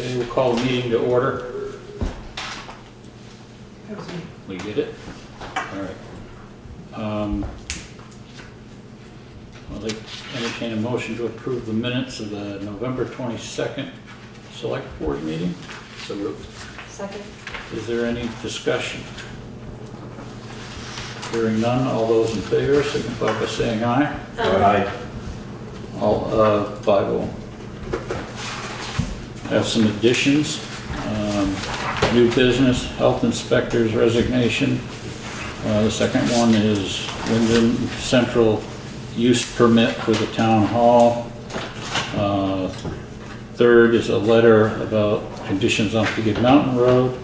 Okay, we'll call the meeting to order. We get it? All right. I'll entertain a motion to approve the minutes of the November 22nd Select Board meeting. So moved. Second. Is there any discussion? Hearing none, all those in favor signify by saying aye. Aye. All, 5-0. Have some additions. New business, health inspector's resignation. The second one is Windham Central use permit for the town hall. Third is a letter about conditions on Piggott Mountain Road.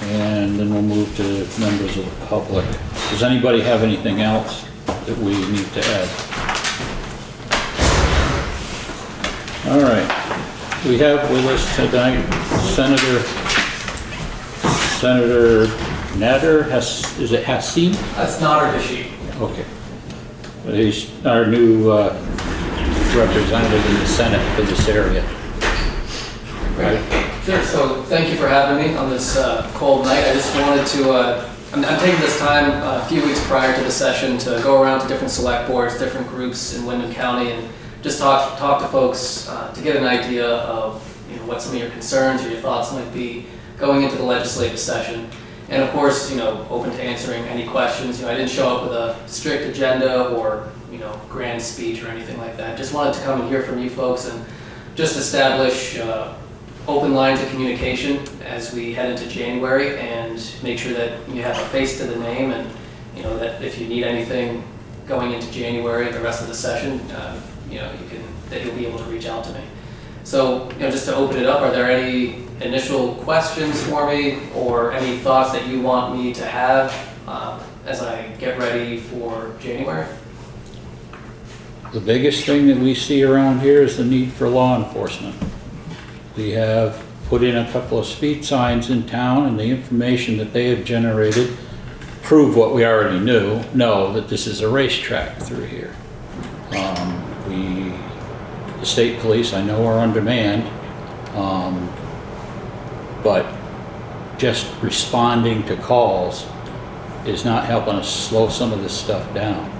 And then we'll move to members of the public. Does anybody have anything else that we need to add? All right. We have with us tonight Senator Nader is it Hashim? That's Nader Hashim. Okay. He's our new representative in the Senate for this area. Right? Sure, so thank you for having me on this cold night. I just wanted to, I'm taking this time a few weeks prior to the session to go around to different select boards, different groups in Windham County, and just talk to folks to get an idea of what some of your concerns or your thoughts might be going into the legislative session. And of course, open to answering any questions. I didn't show up with a strict agenda or grand speech or anything like that. Just wanted to come and hear from you folks and just establish open lines of communication as we head into January, and make sure that you have a face to the name, and that if you need anything going into January, the rest of the session, that you'll be able to reach out to me. So, just to open it up, are there any initial questions for me or any thoughts that you want me to have as I get ready for January? The biggest thing that we see around here is the need for law enforcement. We have put in a couple of speed signs in town, and the information that they have generated prove what we already know that this is a racetrack through here. The state police, I know, are on demand, but just responding to calls is not helping us slow some of this stuff down.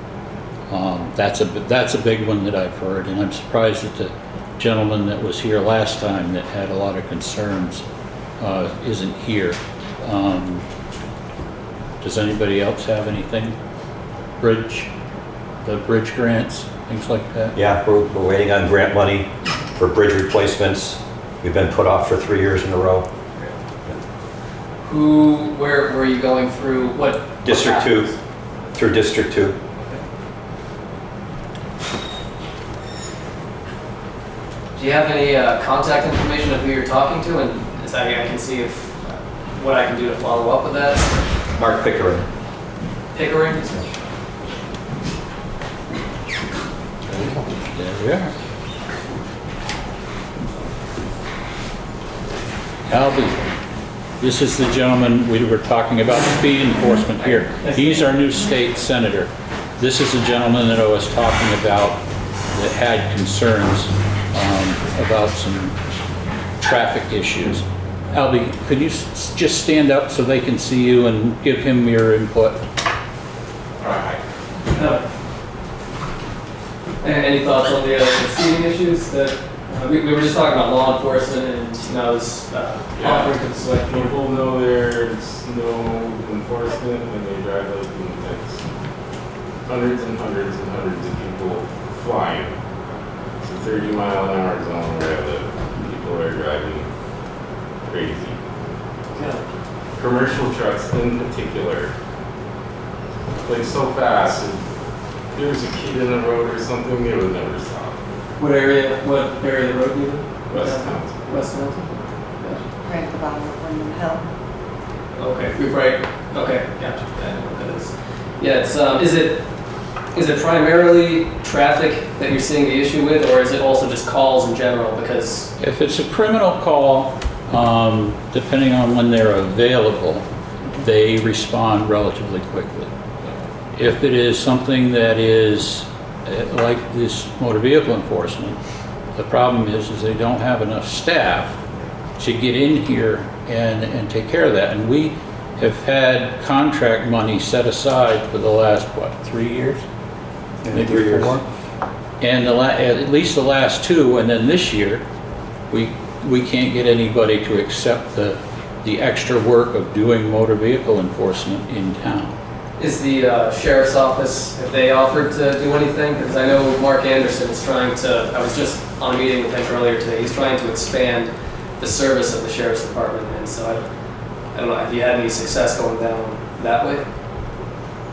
That's a big one that I've heard, and I'm surprised that the gentleman that was here last time that had a lot of concerns isn't here. Does anybody else have anything? The bridge grants, things like that? Yeah, we're waiting on grant money for bridge replacements. We've been put off for 3 years in a row. Where were you going through? What? District 2, through District 2. Do you have any contact information of who you're talking to, and I can see if what I can do to follow up with that? Mark Pickering. Pickering? There we are. Albie, this is the gentleman we were talking about speed enforcement here. He's our new state senator. This is the gentleman that I was talking about that had concerns about some traffic issues. Albie, could you just stand up so they can see you and give him your input? Any thoughts on the speeding issues that we were just talking about law enforcement, and I was offering to the select board. People know there's no enforcement when they drive like lunatics. Hundreds and hundreds and hundreds of people flying. It's a 30-mile-an-hour zone where I live. People are driving crazy. Yeah. Commercial trucks in particular, like so fast. If there's a kid in the road or something, they would never stop. What area of the road do you live? West Townsend. West Townsend? Right at the bottom of Windham Hill. Okay, okay, gotcha. Yeah, I know what that is. Yeah, it's, is it primarily traffic that you're seeing the issue with, or is it also just calls in general? Because If it's a criminal call, depending on when they're available, they respond relatively quickly. If it is something that is like this motor vehicle enforcement, The problem is they don't have enough staff to get in here and take care of that. And we have had contract money set aside for the last, what, 3 years? Maybe 3 years. 4? And at least the last 2, and then this year, we can't get anybody to accept the extra work of doing motor vehicle enforcement in town. Is the sheriff's office, have they offered to do anything? Because I know Mark Anderson is trying to, I was just on a meeting with him earlier today, he's trying to expand the service of the sheriff's department, and so I don't know, have you had any success going down that way?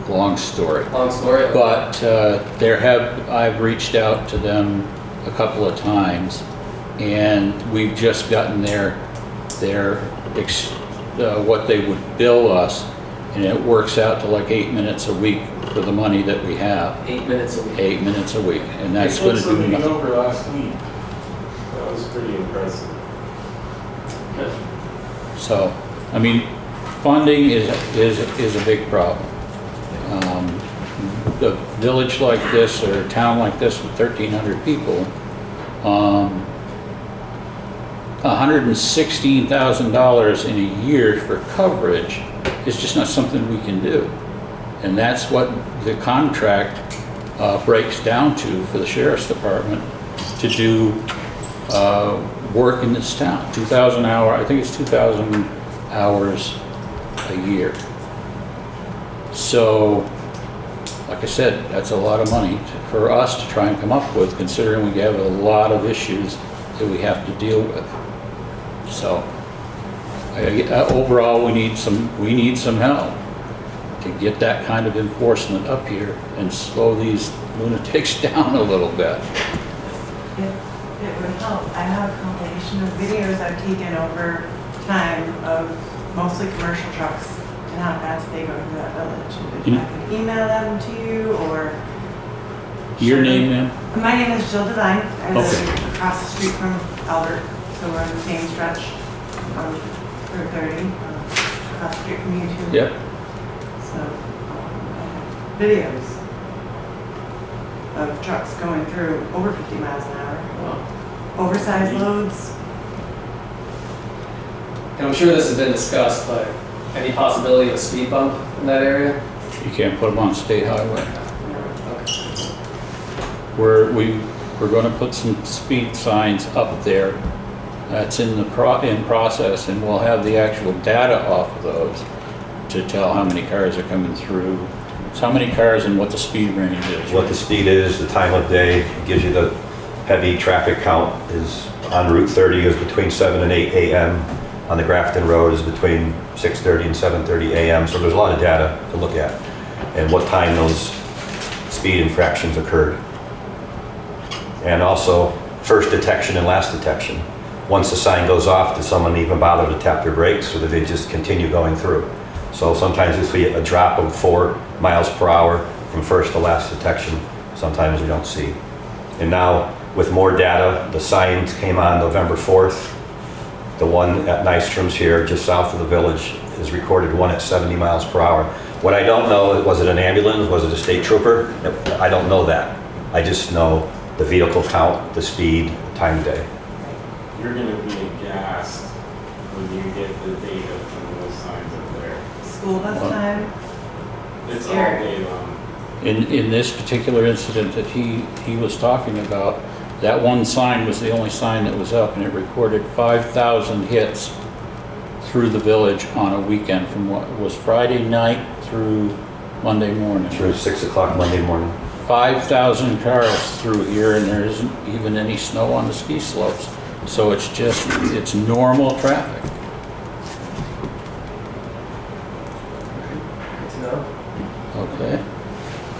Long story. Long story? But I've reached out to them a couple of times, and we've just gotten what they would bill us, and it works out to like 8 minutes a week for the money that we have. 8 minutes a week? 8 minutes a week, and that's They going to put do something nothing. over last week. That was pretty impressive. So, I mean, funding is a big problem. A village like this or a town like this with 1,300 people, $116,000 in a year for coverage is just not something we can do. And that's what the contract breaks down to for the sheriff's department to do work in this town. 2,000 hours, I think it's 2,000 hours a year. So, like I said, that's a lot of money for us to try and come up with, considering we have a lot of issues that we have to deal with. So, overall, we need some help to get that kind of enforcement up here and slow these lunatics down a little bit. It would help. I have a compilation of videos I've taken over time of mostly commercial trucks and how fast they go through that village. If I could email them to you or... Your name, ma'am? My name is Jill Devine. I live Okay. across the street from Albert, so we're on the same stretch on Route 30, across the street from you too. Yep. So, videos of trucks going through over 50 miles an hour, oversized loads. And I'm sure this has been discussed, but any possibility of a speed bump in that area? You can't put them on state highway. Okay. We're going to put some speed signs up there. That's in process, and we'll have the actual data off of those to tell how many cars are coming through. So how many cars and what the speed range is. What the speed is, the time of day, gives you the heavy traffic count is on Route 30 is between 7 and 8 a.m. On the Grafton Road is between 6:30 and 7:30 a.m. So there's a lot of data to look at and what time those speed infractions occurred. And also first detection and last detection. Once the sign goes off, does someone even bother to tap their brakes, or do they just continue going through? So sometimes if we get a drop of 4 miles per hour from first to last detection, sometimes we don't see. And now with more data, the signs came on November 4th. The one at Nystrom's here, just south of the village, is recorded one at 70 miles per hour. What I don't know, was it an ambulance, was it a state trooper? I don't know that. I just know the vehicle count, the speed, the time of day. You're gonna be aghast when you get the data from those signs up there. School bus time. It's all Scary. day long. In this particular incident that he was talking about, that one sign was the only sign that was up, and it recorded 5,000 hits through the village on a weekend from what was Friday night through Monday morning. Through 6 o'clock Monday morning. 5,000 cars through here, and there isn't even any snow on the ski slopes. So it's normal traffic. Good to know. Okay.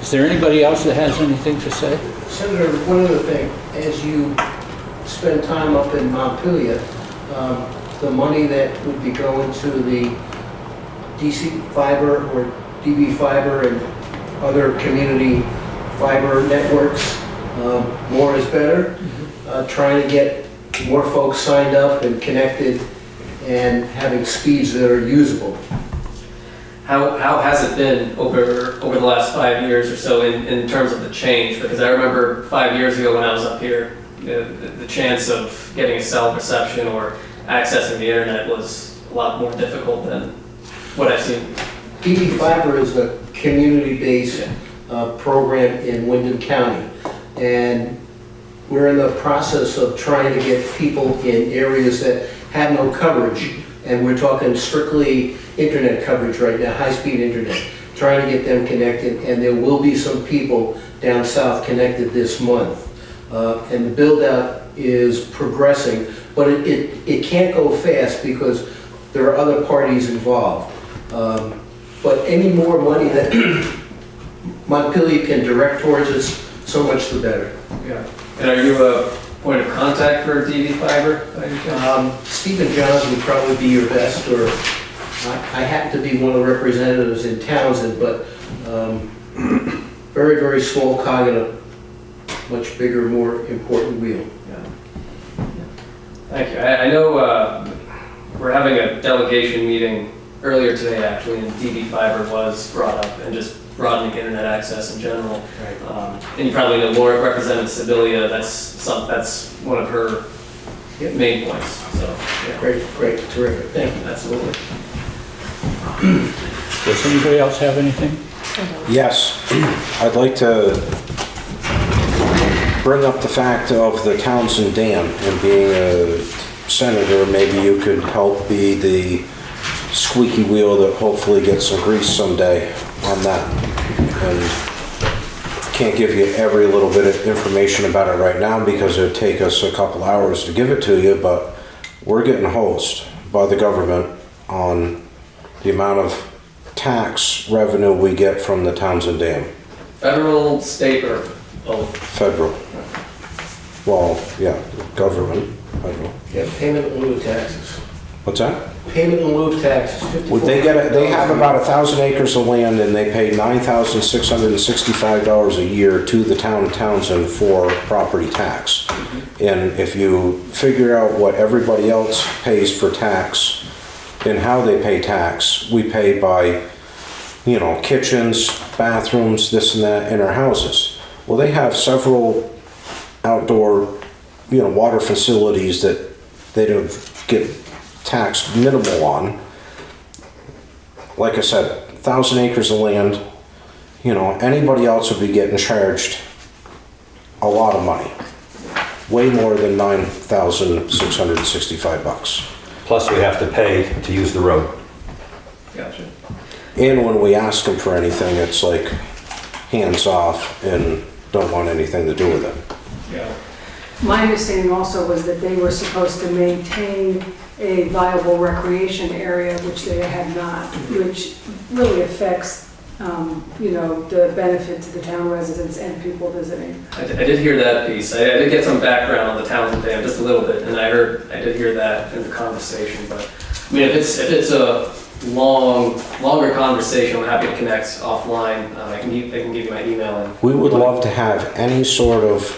Is there anybody else that has anything to say? Senator, one other thing, as you spend time up in Montpelier, the money that would be going to the DC fiber or DB fiber and other community fiber networks, more is better, trying to get more folks signed up and connected and having speeds that are usable. How has it been over the last 5 years or so in terms of the change? Because I remember 5 years ago when I was up here, the chance of getting a cell reception or accessing the internet was a lot more difficult than what I've seen. DB Fiber is a community-based program in Windham County, and we're in the process of trying to get people in areas that have no coverage, and we're talking strictly internet coverage right now, high-speed internet, trying to get them connected, and there will be some people down south connected this month. And the build-out is progressing, but it can't go fast because there are other parties involved. But any more money that Montpelier can direct towards us, so much the better. Yeah. And are you a point of contact for DB Fiber? Stephen Johns would probably be your best, or I happen to be one of the representatives in Townshend, but very, very small cog in a much bigger, more important wheel. Yeah. Thank you. I know we're having a delegation meeting earlier today, actually, and DB Fiber was brought up, and just broadening internet access in general. Right. And you probably know Laura, Representative Sibilia, that's one of her main points. So, yeah. Great, terrific, thank you. Absolutely. Does anybody else have anything? Yes, I'd like to bring up the fact of the Townshend Dam, and being a senator, maybe you could help be the squeaky wheel that hopefully gets some grease someday on that. And can't give you every little bit of information about it right now because it would take us a couple hours to give it to you, but we're getting hosed by the government on the amount of tax revenue we get from the Townshend Dam. Federal, state, or both? Federal. Well, yeah, government, federal. Yeah, payment in lieu of taxes. What's that? Payment in lieu of taxes. Would they they have about 1,000 acres of land, and they pay $9,665 a year to the town of Townshend for property tax. And if you figure out what everybody else pays for tax and how they pay tax, we pay by, kitchens, bathrooms, this and that in our houses. Well, they have several outdoor, water facilities that they don't get tax minimal on. Like I said, 1,000 acres of land, anybody else would be getting charged a lot of money. Way more than $9,665. Plus we have to pay to use the road. Gotcha. And when we ask them for anything, it's like hands off and don't want anything to do with it. Yeah. My understanding also was that they were supposed to maintain a viable recreation area, which they had not, which really affects, the benefit to the town residents and people visiting. I did hear that piece. I did get some background on the Townshend Dam, just a little bit, and I did hear that in the conversation. But I mean, if it's a longer conversation, I'm happy to connect offline. I can give you my email. And We would love to have any sort of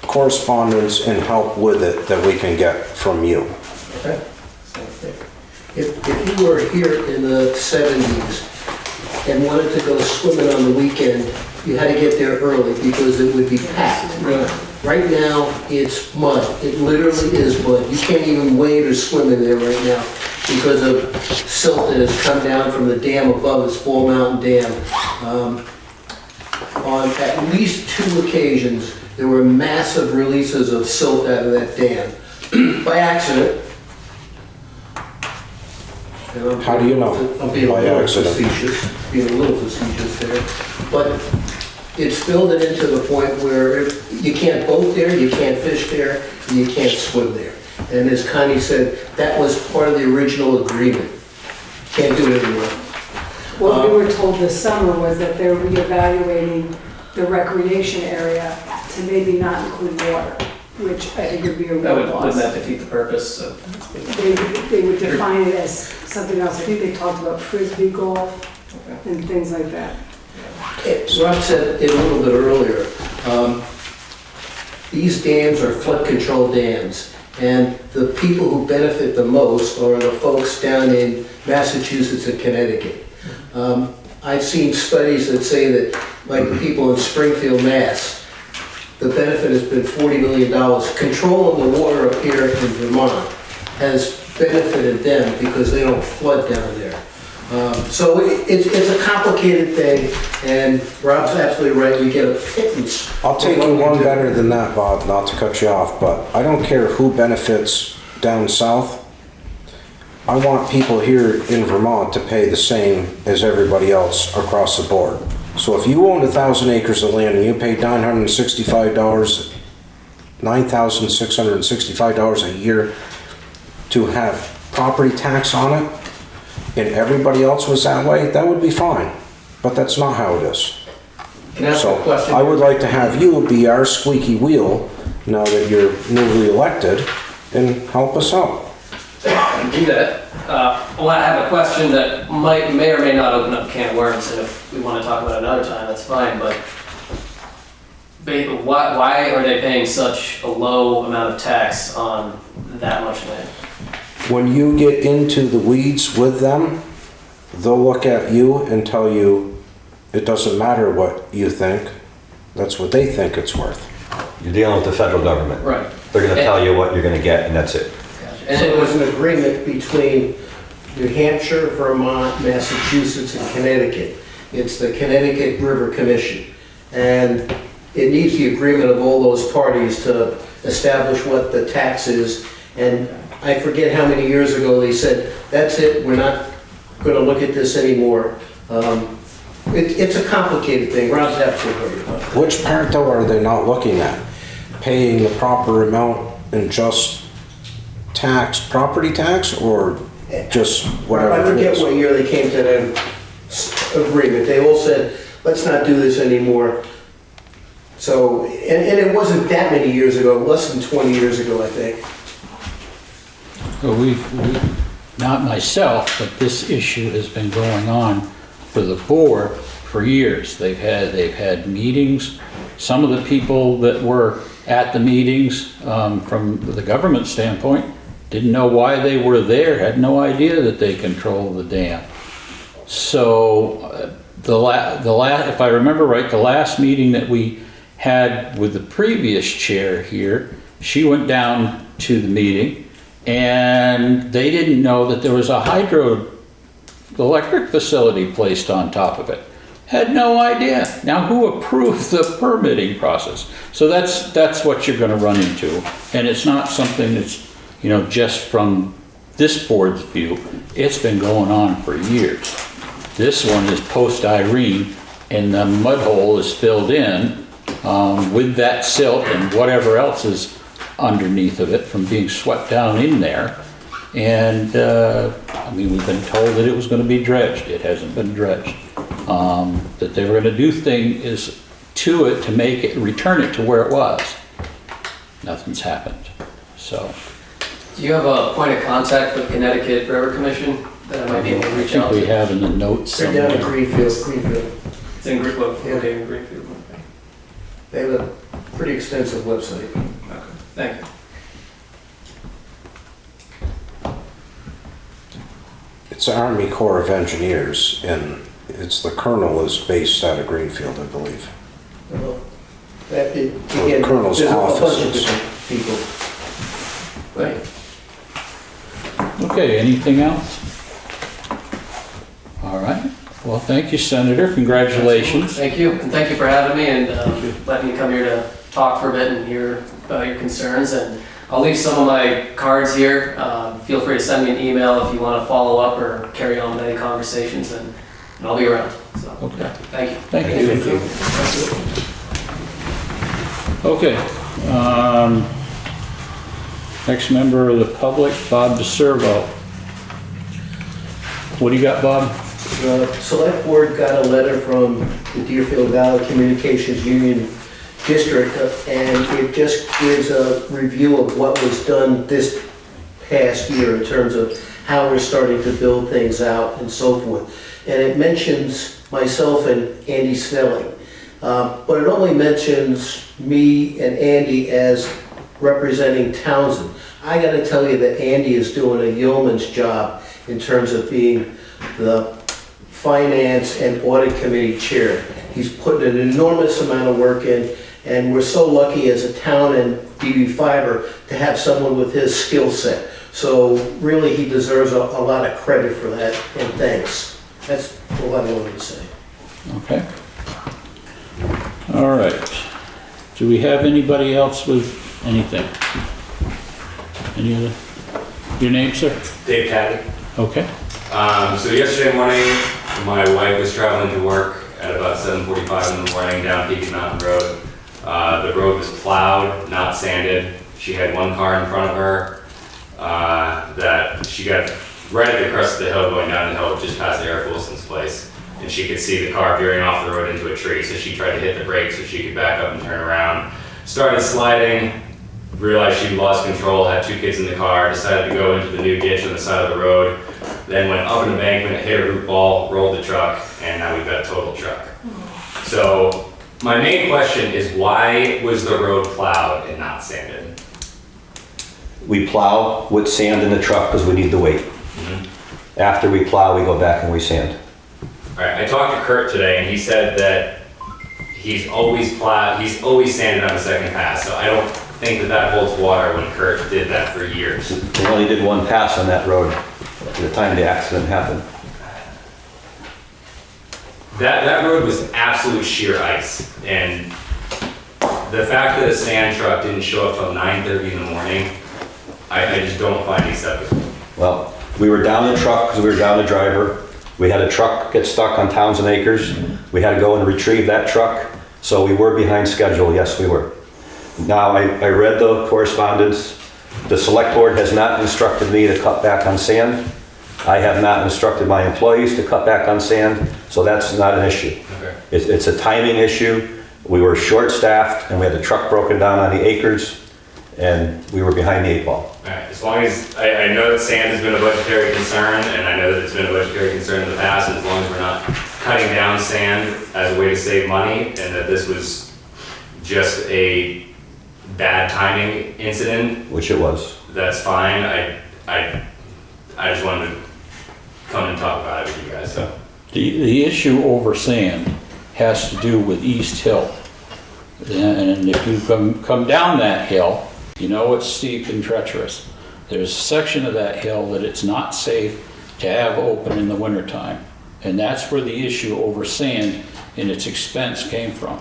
correspondence and help with it that we can get from you. Okay. If you were here in the 70s and wanted to go swimming on the weekend, you had to get there early because it would be packed. Really? Right now, it's mud. It literally is mud. You can't even wade or swim in there right now because of silt that has come down from the dam above, it's Ball Mountain Dam. On at least 2 occasions, there were massive releases of silt out of that dam by accident. How do you know? I'm being a By little accident. facetious there. But it's filled it into the point where you can't boat there, you can't fish there, and you can't swim there. And as Connie said, that was part of the original agreement. Can't do it anymore. What we were told this summer was that they're reevaluating the recreation area to maybe not include water, which I think would be a real Wouldn't loss. that defeat the purpose of? They would define it as something else. I think they talked about frisbee golf and things like that. Rob said it a little bit earlier. These dams are flood control dams, and the people who benefit the most are the folks down in Massachusetts and Connecticut. I've seen studies that say that, like people in Springfield, Mass, the benefit has been $40 million. Controlling the water up here in Vermont has benefited them because they don't flood down there. So it's a complicated thing, and Rob's absolutely right, we get a pittance. I'll take you one better than that, Bob, not to cut you off, but I don't care who benefits down south. I want people here in Vermont to pay the same as everybody else across the board. So if you owned 1,000 acres of land and you paid $9,665 a year to have property tax on it, and everybody else was that way, that would be fine. But that's not how it is. Can I ask a So question? I would like to have you be our squeaky wheel now that you're newly elected and help us out. Do that. Well, I have a question that may or may not open up a can of worms, and if we want to talk about it another time, that's fine, but why are they paying such a low amount of tax on that much land? When you get into the weeds with them, they'll look at you and tell you it doesn't matter what you think. That's what they think it's worth. You're dealing with the federal government. Right. They're gonna tell you what you're gonna get, and that's it. And So there was an agreement between New Hampshire, Vermont, Massachusetts, and Connecticut. It's the Connecticut River Commission. And it needs the agreement of all those parties to establish what the tax is. And I forget how many years ago they said, that's it, we're not gonna look at this anymore. It's a complicated thing, Rob's absolutely right. Which part though are they not looking at? Paying the proper amount in just tax, property tax, or just whatever I it forget is? what year they came to that agreement. They all said, let's not do this anymore. So, and it wasn't that many years ago, less than 20 years ago, I think. Well, not myself, but this issue has been going on for the board for years. They've had meetings. Some of the people that were at the meetings, from the government standpoint, didn't know why they were there, had no idea that they control the dam. So if I remember right, the last meeting that we had with the previous chair here, she went down to the meeting, and they didn't know that there was a hydroelectric facility placed on top of it. Had no idea. Now, who approved the permitting process? So that's what you're gonna run into. And it's not something that's, just from this board's view. It's been going on for years. This one is post-Irene, and the mud hole is filled in with that silt and whatever else is underneath of it from being swept down in there. And, we've been told that it was gonna be dredged. It hasn't been dredged. That they were gonna do things to it to make it, return it to where it was. Nothing's happened, so. do you have a point of contact for the Connecticut River Commission that I might be able to I reach think out we to? have in the notes They're down in somewhere. Greenfield. It's in Greenfield. Okay, in Greenfield. They have a pretty extensive website. Okay, thank you. It's Army Corps of Engineers, and it's the colonel is based out of Greenfield, I believe. Well, again, the Colonel's there's a bunch of offices. different people. Right. Okay, anything else? All right, well, thank you, Senator, congratulations. Thank you, and thank you for having me and letting me come here to talk for a bit and hear about your concerns. And I'll leave some of my cards here. Feel free to send me an email if you want to follow up or carry on with any conversations, and I'll be around. So, Okay. thank you. Thank you. Okay, next member of the public, Bob DeServo. What do you got, Bob? The Select Board got a letter from the Deerfield Valley Communications Union District, and it just gives a review of what was done this past year in terms of how we're starting to build things out and so forth. And it mentions myself and Andy Snelling, but it only mentions me and Andy as representing Townshend. I gotta tell you that Andy is doing a yeoman's job in terms of being the Finance and Audit Committee Chair. He's putting an enormous amount of work in, And we're so lucky as a town and DB Fiber to have someone with his skill set. So really, he deserves a lot of credit for that, and thanks. That's all I wanted to say. Okay. All right. Do we have anybody else with anything? Any other? Your name, sir? Dave Caddy. Okay. So yesterday morning, my wife was traveling to work at about 7:45 in the morning down Peak Mountain Road. The road was plowed, not sanded. She had one car in front of her that she got right at the crest of the hill going down the hill just past Eric Wilson's place. And she could see the car veering off the road into a tree, so she tried to hit the brakes so she could back up and turn around. Started sliding, realized she lost control, had two kids in the car, decided to go into the new ditch on the side of the road, then went up an embankment, hit a root ball, rolled the truck, and now we've got a total truck. So my main question is, why was the road plowed and not sanded? We plow with sand in the truck because we need the weight. After we plow, we go back and we sand. All right, I talked to Kurt today, and he said that he's always sanded on the second pass, so I don't think that holds water when Kurt did that for years. We only did one pass on that road at the time the accident happened. That road was absolute sheer ice, and the fact that a sand truck didn't show up till 9:30 in the morning, I just don't find acceptable. Well, we were down the truck because we were down the driver. We had a truck get stuck on Townshend Acres. We had to go and retrieve that truck. So we were behind schedule, yes, we were. Now, I read the correspondence. The select board has not instructed me to cut back on sand. I have not instructed my employees to cut back on sand, so that's not an issue. Okay. It's a timing issue. We were short-staffed and we had the truck broken down on the acres and we were behind the 8 ball. All right, as long as, I know that sand has been a budgetary concern, and I know that it's been a budgetary concern in the past, and as long as we're not cutting down sand as a way to save money, and that this was just a bad timing incident, Which it was. that's fine. I just wanted to come and talk about it with you guys, so. The issue over sand has to do with East Hill. And if you come down that hill, you know it's steep and treacherous. There's a section of that hill that it's not safe to have open in the wintertime. And that's where the issue over sand and its expense came from.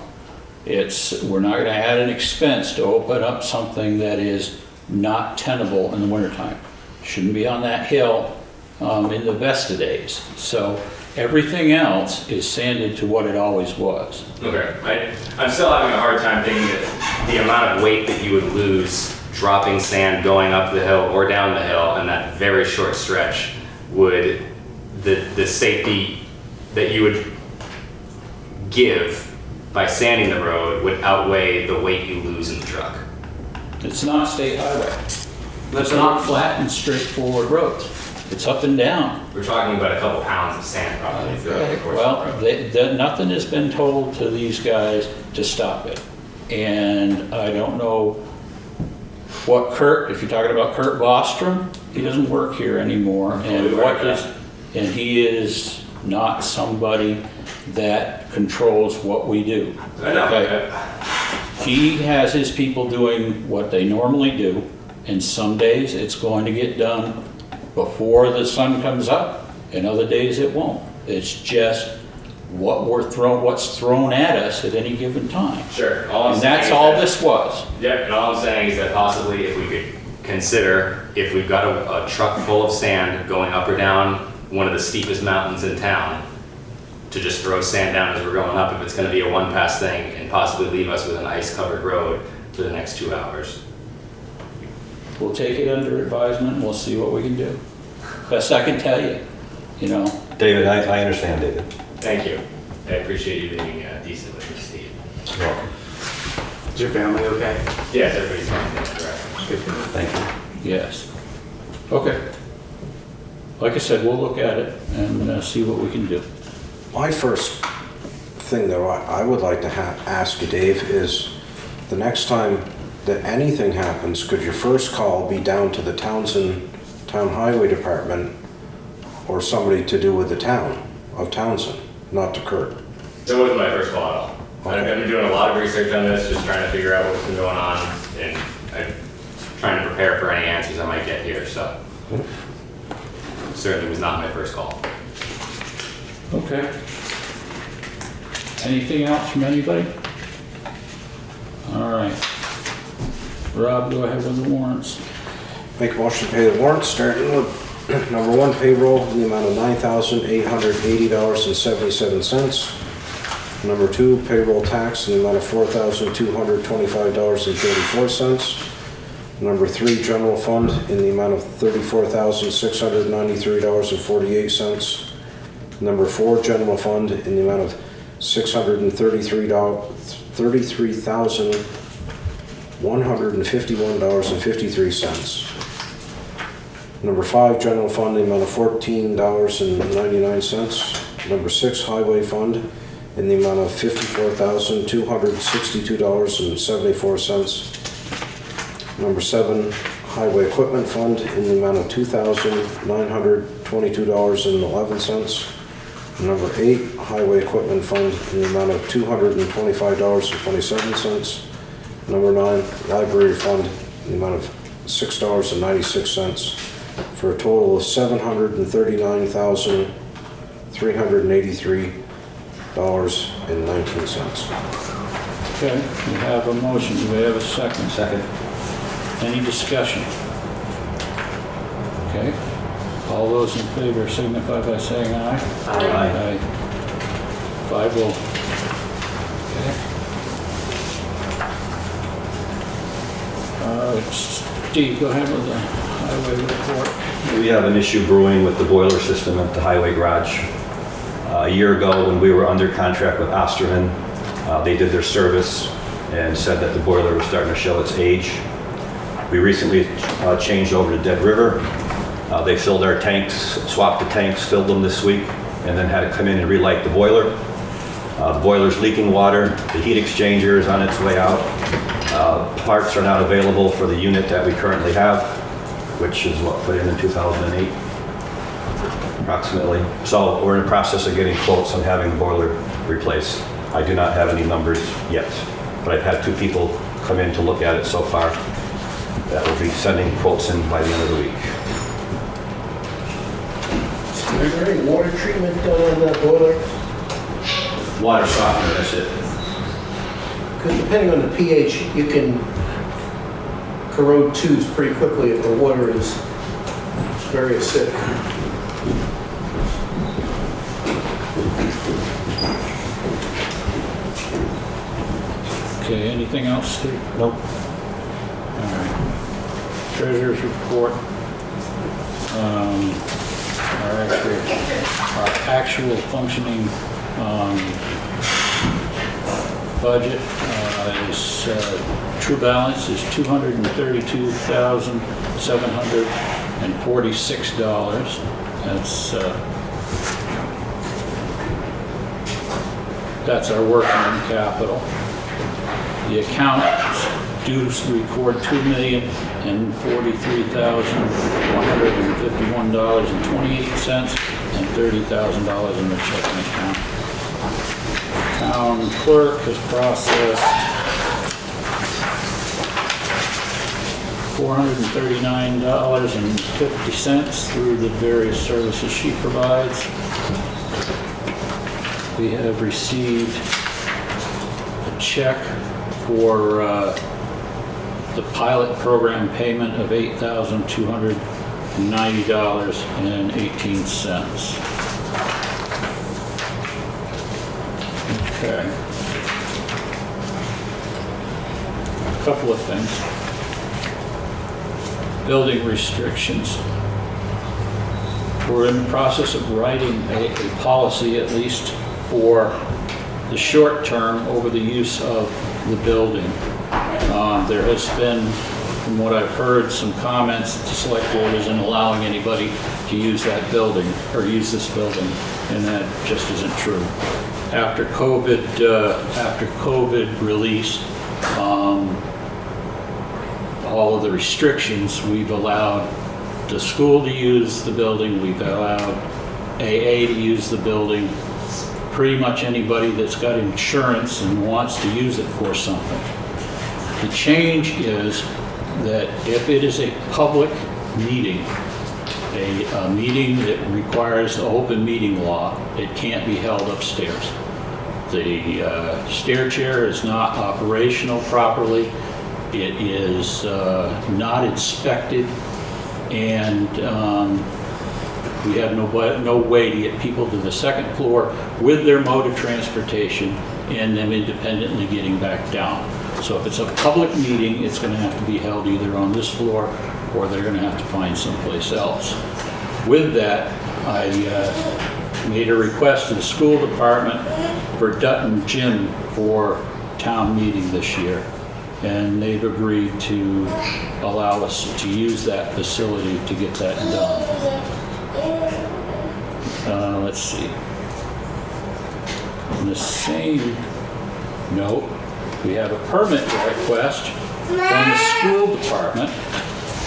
We're not gonna add an expense to open up something that is not tenable in the wintertime. Shouldn't be on that hill in the best of days. So everything else is sanded to what it always was. Okay, I'm still having a hard time thinking that the amount of weight that you would lose dropping sand going up the hill or down the hill in that very short stretch would, the safety that you would give by sanding the road would outweigh the weight you lose in the truck. It's not state highway. It's not flat and straightforward roads. It's up and down. We're talking about a couple pounds of sand probably throughout the course Well, of the road. nothing has been told to these guys to stop it. And I don't know what Kurt, if you're talking about Kurt Bostrom, he doesn't work here anymore. And he is not somebody that controls what we do. I know. Okay? He has his people doing what they normally do, and some days it's going to get done before the sun comes up, and other days it won't. It's just what's thrown at us at any given time. Sure. All I'm And saying that's is all that- this was. Yeah, and all I'm saying is that possibly if we could consider, if we've got a truck full of sand going up or down one of the steepest mountains in town, to just throw sand down as we're going up, if it's gonna be a one-pass thing, and possibly leave us with an ice-covered road for the next 2 hours. We'll take it under advisement, and we'll see what we can do. Best I can tell you, you know. David, I understand, David. Thank you. I appreciate you being decent with me, Steve. You're welcome. Is your family okay? Yes, everybody's fine in that direction. Thank you. Yes. Okay. Like I said, we'll look at it and see what we can do. My first thing that I would like to ask you, Dave, is the next time that anything happens, could your first call be down to the Townshend Town Highway Department or somebody to do with the town of Townshend, not to Kurt? That wasn't my first call at all. I've been doing a lot of research on this, just trying to figure out what's been going on, and I'm trying to prepare for any answers I might get here, so. Certainly was not my first call. Okay. Anything else from anybody? All right. Rob, go ahead with the warrants. Make a motion to pay the warrants, starting with number 1, payroll in the amount of $9,880.77. Number 2, payroll tax in the amount of $4,225.34. Number 3, general fund in the amount of $34,693.48. Number 4, general fund in the amount of $633,151.53. Number 5, general fund in the amount of $14.99. Number 6, highway fund in the amount of $54,262.74. Number 7, highway equipment fund in the amount of $2,922.11. Number 8, highway equipment fund in the amount of $225.27. Number 9, library fund in the amount of $6.96, for a total of $739,383.19. Okay, we have a motion. Do we have a second? Second. Any discussion? Okay. All those in favor signify by saying aye. Aye. 5-0. Okay. Steve, go ahead with the highway report. We have an issue brewing with the boiler system at the highway garage. A year ago, when we were under contract with Osterman, they did their service and said that the boiler was starting to show its age. We recently changed over to Dead River. They filled our tanks, swapped the tanks, filled them this week, and then had to come in and relight the boiler. The boiler's leaking water. The heat exchanger is on its way out. Parts are not available for the unit that we currently have, which is what, put in 2008, approximately. So we're in the process of getting quotes on having the boiler replaced. I do not have any numbers yet, but I've had 2 people come in to look at it so far that will be sending quotes in by the end of the week. Is there any water treatment done on that boiler? Water softener, that's it. Because depending on the pH, you can corrode tubes pretty quickly if the water is very acidic. Okay, anything else, Steve? Nope. All right. Treasurer's report. Our actual functioning budget is true balance is $232,746. That's our working capital. The account's due to record $2,043,151.28 and $30,000 in the checking account. Town clerk has processed $439.50 through the various services she provides. We have received a check for the pilot program payment of $8,290.18. Okay. A couple of things. Building restrictions. We're in the process of writing a policy, at least for the short term, over the use of the building. There has been, from what I've heard, some comments that the Selectboard isn't allowing anybody to use that building or use this building, and that just isn't true. After COVID released all of the restrictions, we've allowed the school to use the building, we've allowed AA to use the building pretty much anybody that's got insurance and wants to use it for something. The change is that if it is a public meeting, a meeting that requires the open meeting law, it can't be held upstairs. The stair chair is not operational properly. It is not inspected, and we have no way to get people to the second floor with their mode of transportation and them independently getting back down. So if it's a public meeting, it's going to have to be held either on this floor or they're going to have to find someplace else. With that, I made a request to the school department for Dutton Gym for town meeting this year. And they've agreed to allow us to use that facility to get that done. Let's see. On the same note, we have a permit request from the school department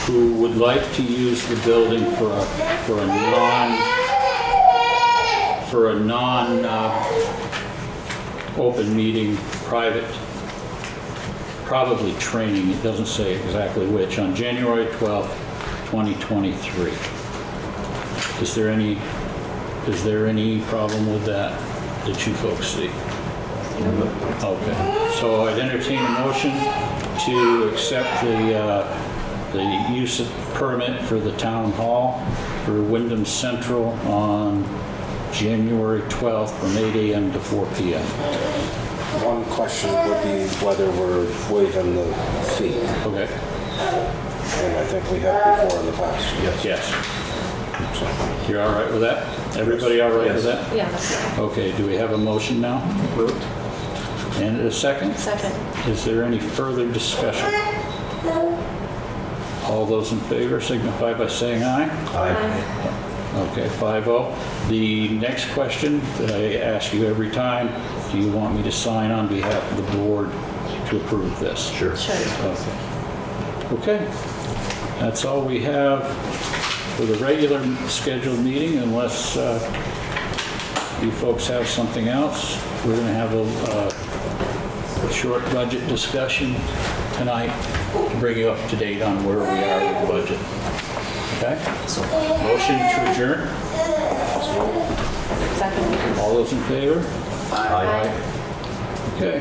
who would like to use the building for a non open meeting, private, probably training, it doesn't say exactly which, on January 12th, 2023. Is there any problem with that you folks see? Okay, so I'd entertain a motion to accept the use of permit for the town hall for Windham Central on January 12th from 8 a.m. to 4 p.m. One question would be whether we're waiving the fee, Okay, and I think we have before in the past. yes. So, You're all right with that? Everybody all right with that? Yeah, that's right. Okay, do we have a motion now? Moved. And a second? Second. Is there any further discussion? All those in favor signify by saying aye. Aye. Okay, 5-0. The next question that I ask you every time, do you want me to sign on behalf of the board to approve this? Sure. Sure. Okay, that's all we have for the regular scheduled meeting, unless you folks have something else. We're going to have a short budget discussion tonight to bring you up to date on where we are with the budget. Okay? Motion to adjourn? Second. All those in favor? Aye. Okay.